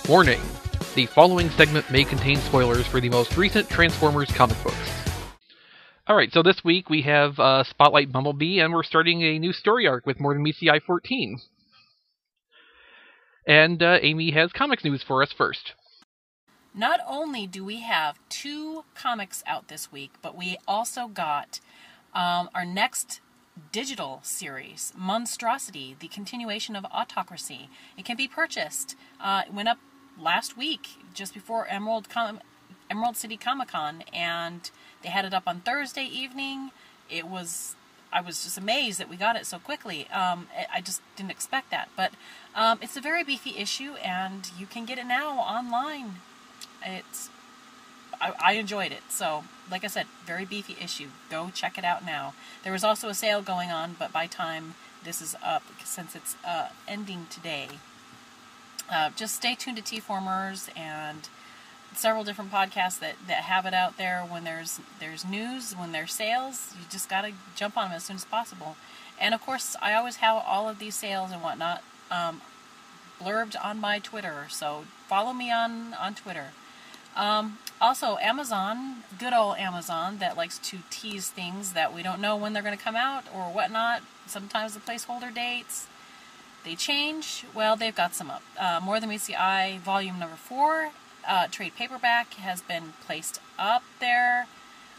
Warning: the following segment may contain spoilers for the most recent Transformers comic books. Alright, so this week we have Spotlight Bumblebee, and we're starting a new story arc with More Than Meets the Eye 14. And Amy has comics news for us first. Not only do we have 2 comics out this week, but we also got our next digital series, Monstrosity, the continuation of Autocracy. It can be purchased. It went up last week, just before Emerald City Comic Con, and they had it up on Thursday evening. I was just amazed that we got it so quickly. I just didn't expect that. But it's a very beefy issue, and you can get it now online. I enjoyed it. So, like I said, very beefy issue. Go check it out now. There was also a sale going on, but by time this is up, since it's ending today, just stay tuned to T-Formers and several different podcasts that have it out there. When there's news, when there's sales, you just gotta jump on them as soon as possible. And of course, I always have all of these sales and whatnot blurbed on my Twitter, so follow me on Twitter. Also, Amazon, good old Amazon, that likes to tease things that we don't know when they're going to come out or whatnot. Sometimes the placeholder dates, they change. Well, they've got some up. More Than Meets the Eye, volume number 4, trade paperback, has been placed up there.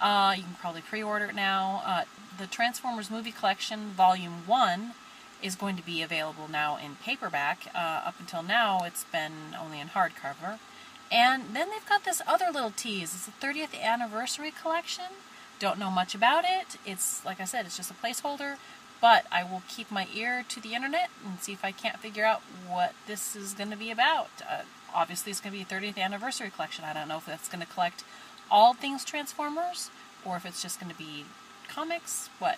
You can probably pre-order it now. The Transformers Movie Collection, volume 1, is going to be available now in paperback. Up until now, it's been only in hardcover. And then they've got this other little tease. It's the 30th anniversary collection. Don't know much about it. It's, like I said, it's just a placeholder. But I will keep my ear to the internet and see if I can't figure out what this is going to be about. Obviously, it's going to be a 30th anniversary collection. I don't know if that's going to collect all things Transformers or if it's just going to be comics. What?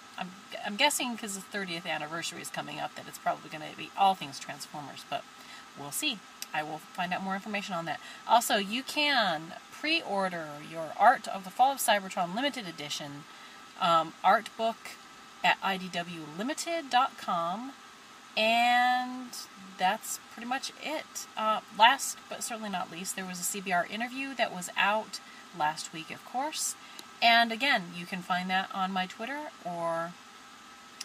I'm guessing because the 30th anniversary is coming up that it's probably going to be all things Transformers. But we'll see. I will find out more information on that. Also, you can pre-order your Art of the Fall of Cybertron Limited Edition art book at idwlimited.com, and that's pretty much it. Last, but certainly not least, there was a CBR interview that was out last week, of course, and again, you can find that on my Twitter or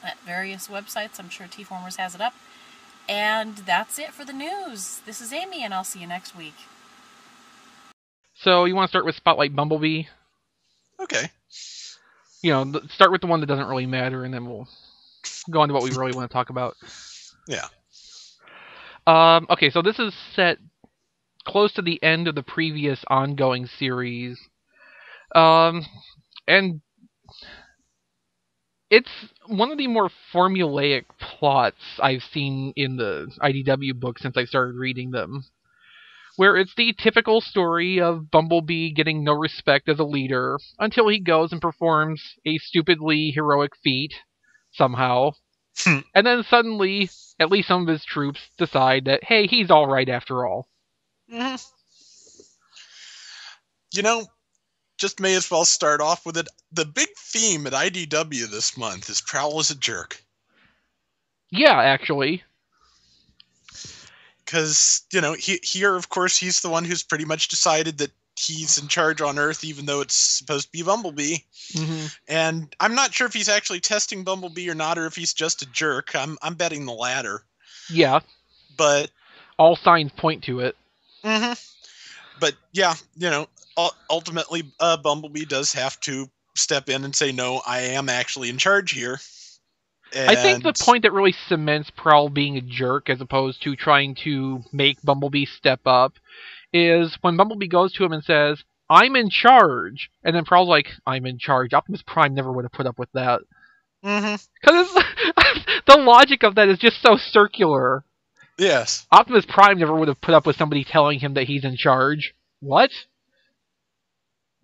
at various websites. I'm sure T-Formers has it up. And that's it for the news. This is Amy, and I'll see you next week. So, you want to start with Spotlight Bumblebee? Okay. You know, start with the one that doesn't really matter, and then we'll go on to what we really want to talk about. Yeah. Okay, so this is set close to the end of the previous ongoing series. And it's one of the more formulaic plots I've seen in the IDW books since I started reading them. Where it's the typical story of Bumblebee getting no respect as a leader until he goes and performs a stupidly heroic feat, somehow. And then suddenly, at least some of his troops decide that, hey, he's alright after all. Mm-hmm. You know, just may as well start off with it. The big theme at IDW this month is Prowl is a jerk. Yeah, actually. Because, you know, here, of course, he's the one who's pretty much decided that he's in charge on Earth, even though it's supposed to be Bumblebee. Mm-hmm. And I'm not sure if he's actually testing Bumblebee or not, or if he's just a jerk. I'm betting the latter. Yeah. But all signs point to it. Mm-hmm. But yeah, you know, ultimately, Bumblebee does have to step in and say, no, I am actually in charge here. And I think the point that really cements Prowl being a jerk as opposed to trying to make Bumblebee step up is when Bumblebee goes to him and says, I'm in charge. And then Prowl's like, I'm in charge. Optimus Prime never would have put up with that. Mm-hmm. Because the logic of that is just so circular. Yes. Optimus Prime never would have put up with somebody telling him that he's in charge. What?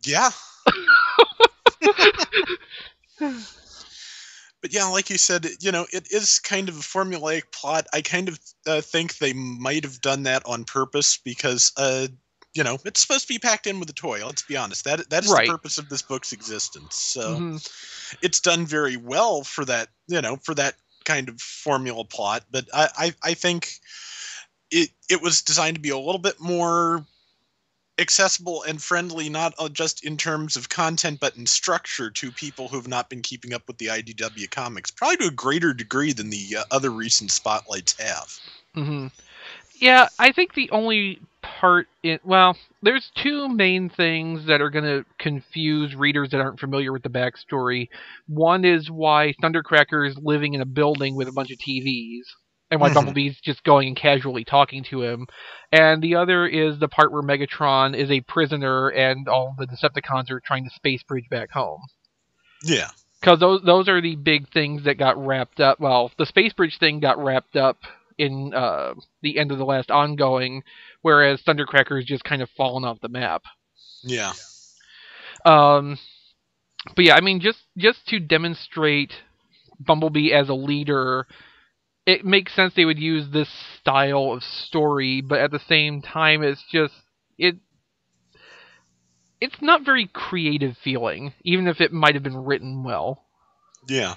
Yeah. But yeah, like you said, you know, it is kind of a formulaic plot. I kind of think they might have done that on purpose because, you know, it's supposed to be packed in with a toy. Let's be honest. That is right. The purpose of this book's existence. So it's done very well for that, you know, for that kind of formula plot. But I think it was designed to be a little bit more accessible and friendly, not just in terms of content, but in structure to people who've not been keeping up with the IDW comics, probably to a greater degree than the other recent spotlights have. Hmm. Yeah, I think the only well, there's two main things that are going to confuse readers that aren't familiar with the backstory. One is why Thundercracker is living in a building with a bunch of TVs, and why Hmm. Bumblebee's just going and casually talking to him. And the other is the part where Megatron is a prisoner and all the Decepticons are trying to space bridge back home. Yeah. Because those are the big things that got wrapped up. Well, the space bridge thing got wrapped up in the end of the last ongoing, whereas Thundercracker has just kind of fallen off the map. Yeah. Um, but yeah, I mean, just to demonstrate Bumblebee as a leader, it makes sense they would use this style of story, but at the same time, it it's not very creative feeling, even if it might have been written well. Yeah.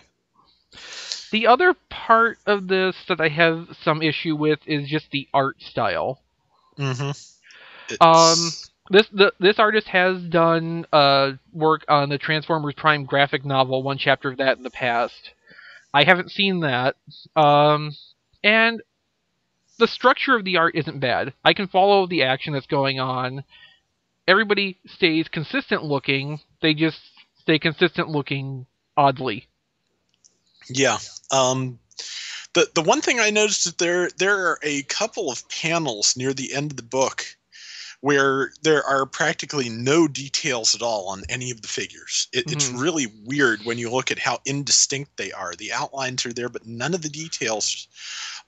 The other part of this that I have some issue with is just the art style. Hmm. Um, It's this artist has done work on the Transformers Prime graphic novel, one chapter of that in the past. I haven't seen that. And the structure of the art isn't bad. I can follow the action that's going on. Everybody stays consistent looking. They just stay consistent looking oddly. yeah. Um, the one thing I noticed is there are a couple of panels near the end of the book where there are practically no details at all on any of the figures. It's Hmm. really weird when you look at how indistinct they are. The outlines are there, but none of the details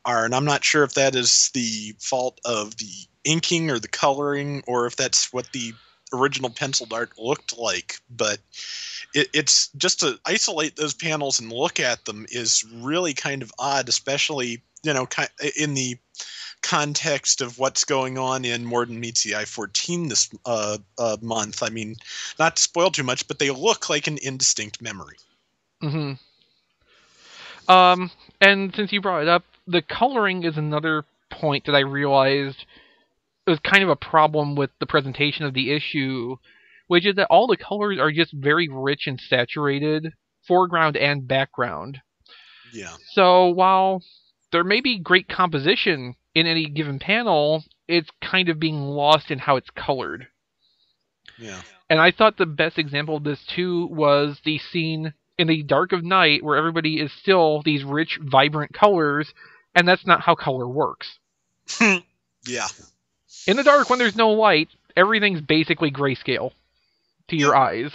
are. And I'm not sure if that is the fault of the inking or the coloring, or if that's what the original penciled art looked like. But it's just to isolate those panels and look at them is really kind of odd, especially in the context of what's going on in Morden Meets the I-14 this month. I mean, not to spoil too much, but they look like an indistinct memory. Hmm. Um, and since you brought it up, the coloring is another point that I realized was kind of a problem with the presentation of the issue, which is that all the colors are just very rich and saturated, foreground and background. Yeah, So while there may be great composition in any given panel, it's kind of being lost in how it's colored. yeah, And I thought the best example of this too was the scene in the dark of night where everybody is still these rich, vibrant colors, and that's not how color works. yeah, In the dark, when there's no light, everything's basically grayscale to your yep. eyes.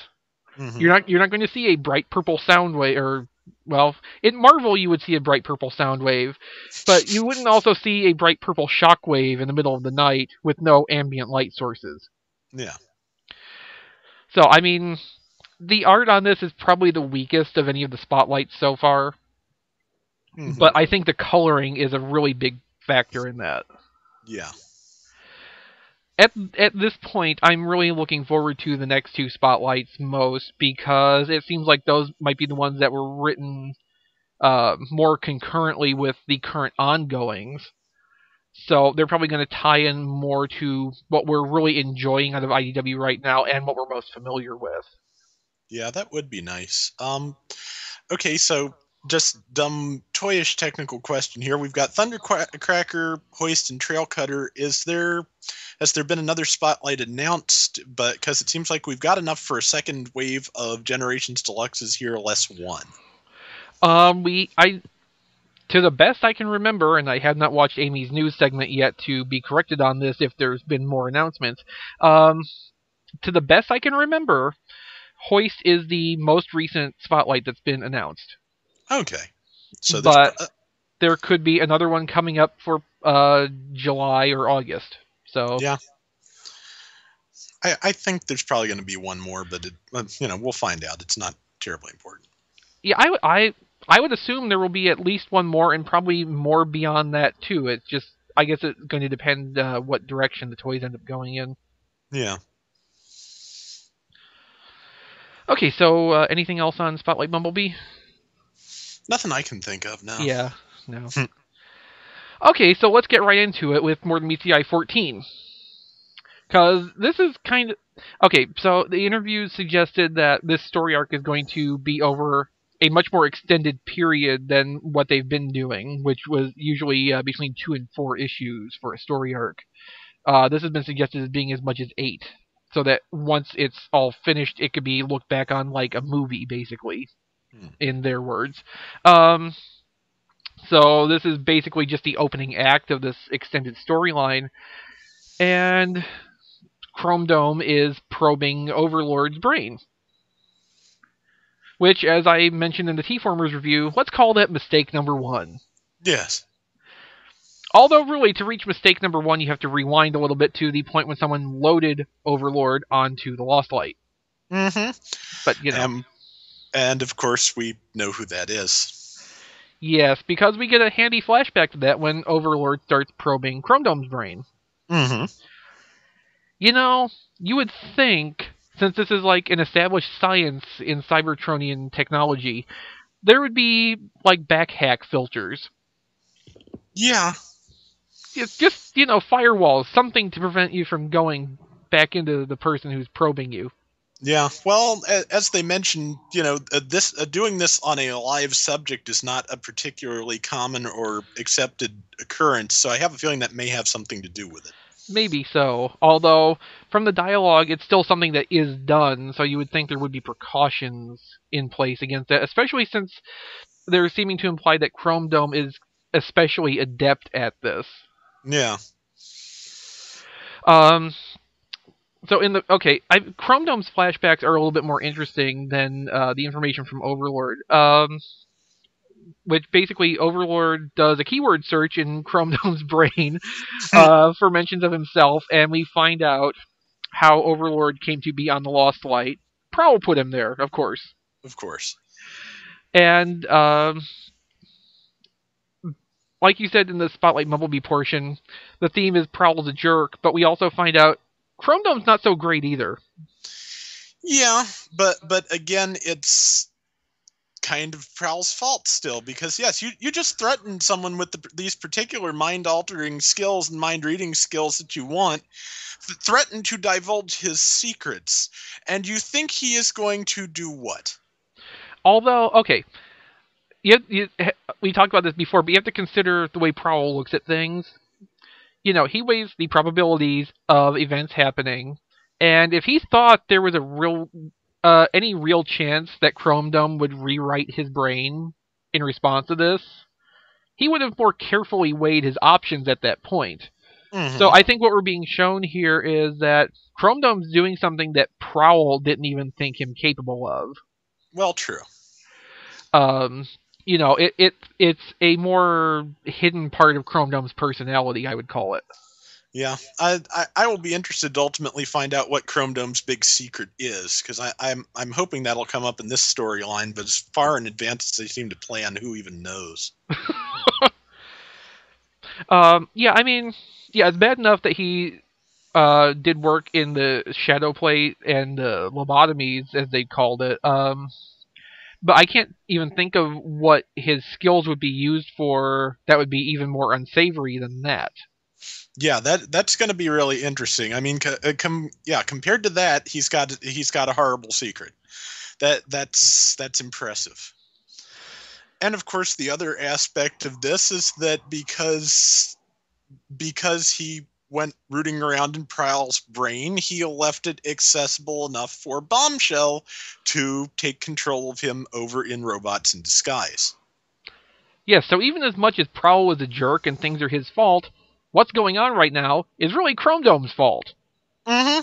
Hmm. You're not going to see a bright purple sound wave, or well, in Marvel you would see a bright purple sound wave, but you wouldn't also see a bright purple shock wave in the middle of the night with no ambient light sources. Yeah. So I mean, the art on this is probably the weakest of any of the spotlights so far, Hmm. but I think the coloring is a really big factor in that. Yeah. At this point, I'm really looking forward to the next two spotlights most because it seems like those might be the ones that were written more concurrently with the current ongoings. So they're probably going to tie in more to what we're really enjoying out of IDW right now and what we're most familiar with. Yeah, that would be nice. Okay, so just dumb, toyish technical question here. We've got Thundercracker, Hoist, and Trail Cutter. Has there been another spotlight announced? But because it seems like we've got enough for a second wave of Generations Deluxes here, less one. I to the best I can remember, and I have not watched Amy's news segment yet to be corrected on this if there's been more announcements. Um, to the best I can remember, Hoist is the most recent spotlight that's been announced. Okay, so there's But there could be another one coming up for July or August. So yeah. I think there's probably going to be one more, but we'll find out. It's not terribly important. yeah, I would assume there will be at least one more, and probably more beyond that too. It's just I guess it's going to depend what direction the toys end up going in. Yeah. Okay, so anything else on Spotlight Bumblebee? Nothing I can think of now. Yeah, no. Okay, so let's get right into it with more than meets the eye 14. Because this is kind of... Okay, so the interviews suggested that this story arc is going to be over a much more extended period than what they've been doing, which was usually between 2 and 4 issues for a story arc. This has been suggested as being as much as 8, so that once it's all finished, it could be looked back on like a movie, basically, in their words. So this is basically just the opening act of this extended storyline, and Chrome Dome is probing Overlord's brain. Which, as I mentioned in the T-Formers review, let's call that mistake number 1. Yes. Although, really, to reach mistake number 1, you have to rewind a little bit to the point when someone loaded Overlord onto the Lost Light. Mm-hmm. But, you know. And, of course, we know who that is. Yes, because we get a handy flashback to that when Overlord starts probing Chrome Dome's brain. Mm-hmm. You know, you would think, since this is like an established science in Cybertronian technology, there would be, like, backhack filters. Yeah. It's just, firewalls, something to prevent you from going back into the person who's probing you. Yeah, well, as they mentioned, this doing this on a live subject is not a particularly common or accepted occurrence, so I have a feeling that may have something to do with it. Maybe so, although from the dialogue, it's still something that is done, so you would think there would be precautions in place against that, especially since they're seeming to imply that Chrome Dome is especially adept at this. Yeah. So Chrome Dome's flashbacks are a little bit more interesting than the information from Overlord. Which basically Overlord does a keyword search in Chrome Dome's brain for mentions of himself, and we find out how Overlord came to be on the Lost Light. Prowl put him there, of course. Of course. And like you said in the Spotlight Bumblebee portion, the theme is Prowl's a jerk, but we also find out Chrome Dome's not so great either. Yeah, but again, it's kind of Prowl's fault still, because yes, you just threatened someone with these particular mind-altering skills and mind-reading skills that you want, threaten to divulge his secrets, and you think he is going to do what? Although, okay, we talked about this before, but you have to consider the way Prowl looks at things. He weighs the probabilities of events happening, and if he thought there was any real chance that Chrome Dome would rewrite his brain in response to this, he would have more carefully weighed his options at that point. Mm-hmm. So I think what we're being shown here is that Chrome Dome's doing something that Prowl didn't even think him capable of. Well, true. It's a more hidden part of Chrome Dome's personality, I would call it. Yeah, I will be interested to ultimately find out what Chrome Dome's big secret is, because I'm hoping that'll come up in this storyline, but as far in advance as they seem to plan, who even knows? It's bad enough that he did work in the Shadow Plate and the lobotomies, as they called it. But I can't even think of what his skills would be used for that would be even more unsavory than that. Yeah, that's going to be really interesting. I mean, compared to that, he's got a horrible secret. That's impressive. And of course, the other aspect of this is that because he went rooting around in Prowl's brain, he left it accessible enough for Bombshell to take control of him over in Robots in Disguise. Yeah, so even as much as Prowl was a jerk and things are his fault, what's going on right now is really Chrome Dome's fault. Mm-hmm.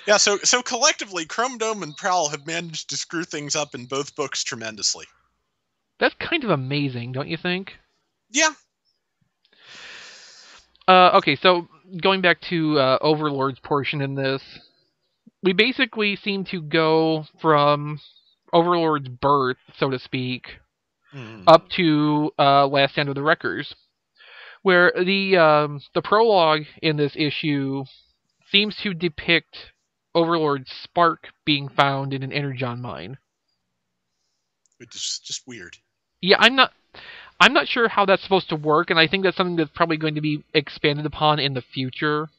Yeah, so collectively, Chrome Dome and Prowl have managed to screw things up in both books tremendously. That's kind of amazing, don't you think? Yeah. Okay, so going back to Overlord's portion in this, we basically seem to go from Overlord's birth, so to speak, up to Last Stand of the Wreckers, where the prologue in this issue seems to depict Overlord's spark being found in an energon mine. Which is just weird. Yeah, I'm not sure how that's supposed to work, and I think that's something that's probably going to be expanded upon in the future.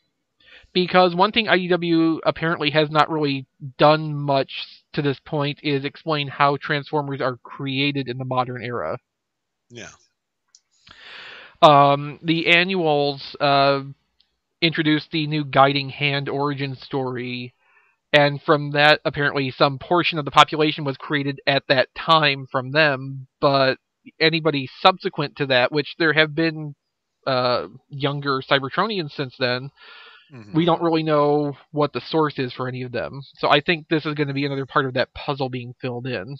Because one thing IDW apparently has not really done much to this point is explain how Transformers are created in the modern era. Yeah. The annuals introduced the new Guiding Hand origin story, and from that, apparently, some portion of the population was created at that time from them, but anybody subsequent to that, which there have been younger Cybertronians since then, Hmm. we don't really know what the source is for any of them. So I think this is going to be another part of that puzzle being filled in.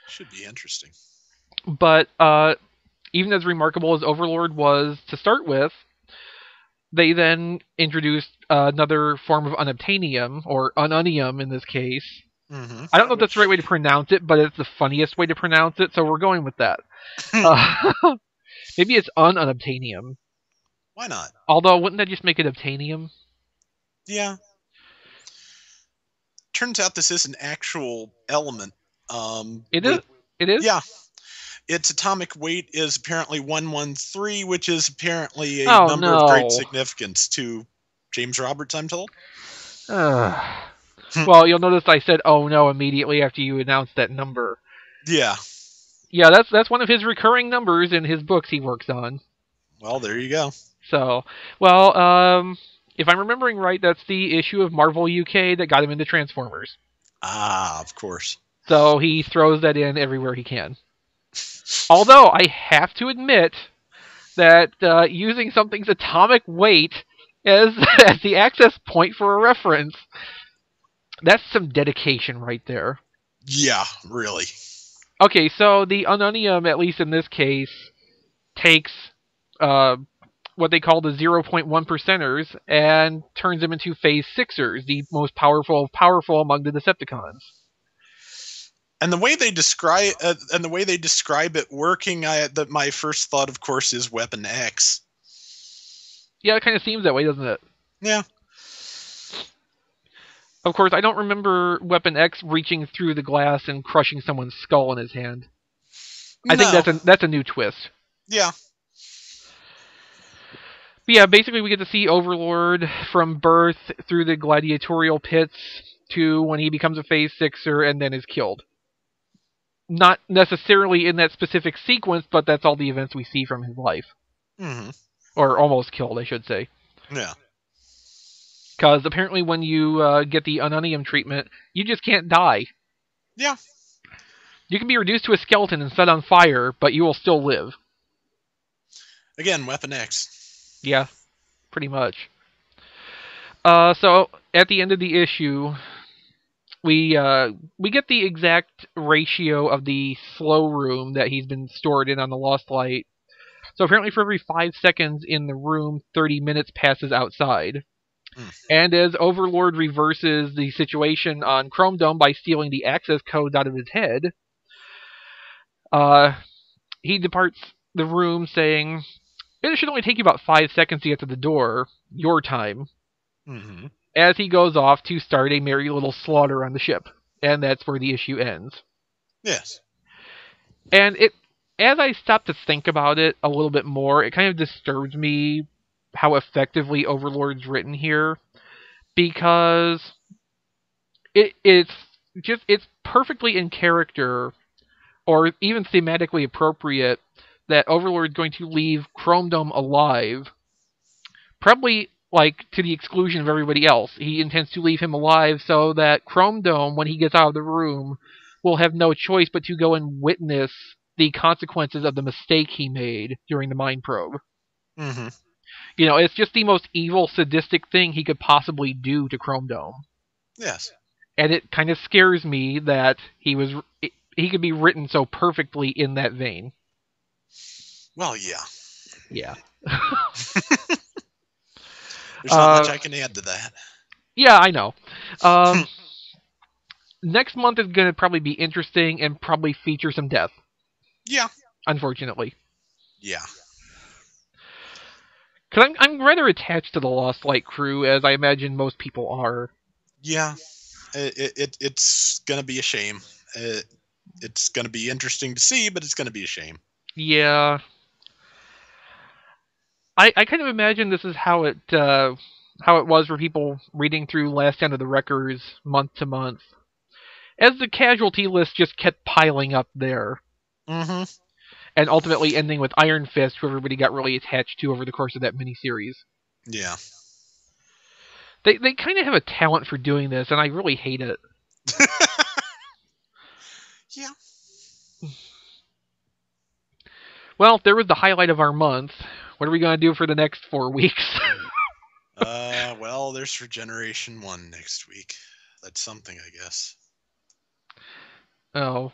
Should be interesting. But even as remarkable as Overlord was to start with, they then introduced another form of unobtainium, or ununium in this case. Hmm. I don't know if that's the right way to pronounce it, but it's the funniest way to pronounce it, so we're going with that. Uh, maybe it's unobtainium. Why not? Although, wouldn't that just make it obtainium? Yeah. Turns out this is an actual element. It is. It is. Yeah. Its atomic weight is apparently 113, which is apparently a Oh number of great no. significance to James Roberts, I'm told. Well, you'll notice I said "oh no" immediately after you announced that number. Yeah. Yeah, that's one of his recurring numbers in his books he works on. Well, there you go. So, well, if I'm remembering right, that's the issue of Marvel UK that got him into Transformers. Ah, of course. So he throws that in everywhere he can. Although I have to admit that using something's atomic weight as as the access point for a reference, that's some dedication right there. Yeah, really. Okay, so the ununium, at least in this case, takes uh, what they call the 0.1 percenters and turns them into phase sixers, the most powerful among the Decepticons. And the way they describe it working, my first thought, of course, is Weapon X. Yeah, it kind of seems that way, doesn't it? Yeah. Of course, I don't remember Weapon X reaching through the glass and crushing someone's skull in his hand. I think that's a new twist. Yeah. But yeah, basically we get to see Overlord from birth through the gladiatorial pits to when he becomes a phase sixer and then is killed. Not necessarily in that specific sequence, but that's all the events we see from his life. Mm-hmm. Or almost killed, I should say. Yeah. Because apparently when you get the ununium treatment, you just can't die. Yeah. You can be reduced to a skeleton and set on fire, but you will still live. Again, Weapon X. Yeah, pretty much. So at the end of the issue, we get the exact ratio of the slow room that he's been stored in on the Lost Light. So apparently for every 5 seconds in the room, 30 minutes passes outside. And as Overlord reverses the situation on Chrome Dome by stealing the access codes out of his head, he departs the room saying, "It should only take you about 5 seconds to get to the door, your time," Mm-hmm. as he goes off to start a merry little slaughter on the ship. And that's where the issue ends. Yes. And as I stopped to think about it a little bit more, it kind of disturbs me how effectively Overlord's written here, because it's perfectly in character, or even thematically appropriate, that Overlord's going to leave Chrome Dome alive, probably like to the exclusion of everybody else. He intends to leave him alive so that Chrome Dome, when he gets out of the room, will have no choice but to go and witness the consequences of the mistake he made during the mind probe. Mm-hmm. You know, it's just the most evil, sadistic thing he could possibly do to Chrome Dome. Yes. And it kind of scares me that he could be written so perfectly in that vein. Well, yeah. Yeah. There's not much I can add to that. Yeah, I know. Next month is going to probably be interesting and probably feature some death. Yeah. Unfortunately. Yeah. Because I'm rather attached to the Lost Light crew, as I imagine most people are. Yeah. It's going to be a shame. It's going to be interesting to see, but it's going to be a shame. Yeah. I kind of imagine this is how it was for people reading through Last Stand of the Wreckers month to month, as the casualty list just kept piling up there, Mm-hmm. and ultimately ending with Iron Fist, who everybody got really attached to over the course of that miniseries. Yeah. They kind of have a talent for doing this, and I really hate it. Yeah. Well, there was the highlight of our month. What are we going to do for the next 4 weeks? Well, there's Regeneration 1 next week. That's something, I guess. Oh.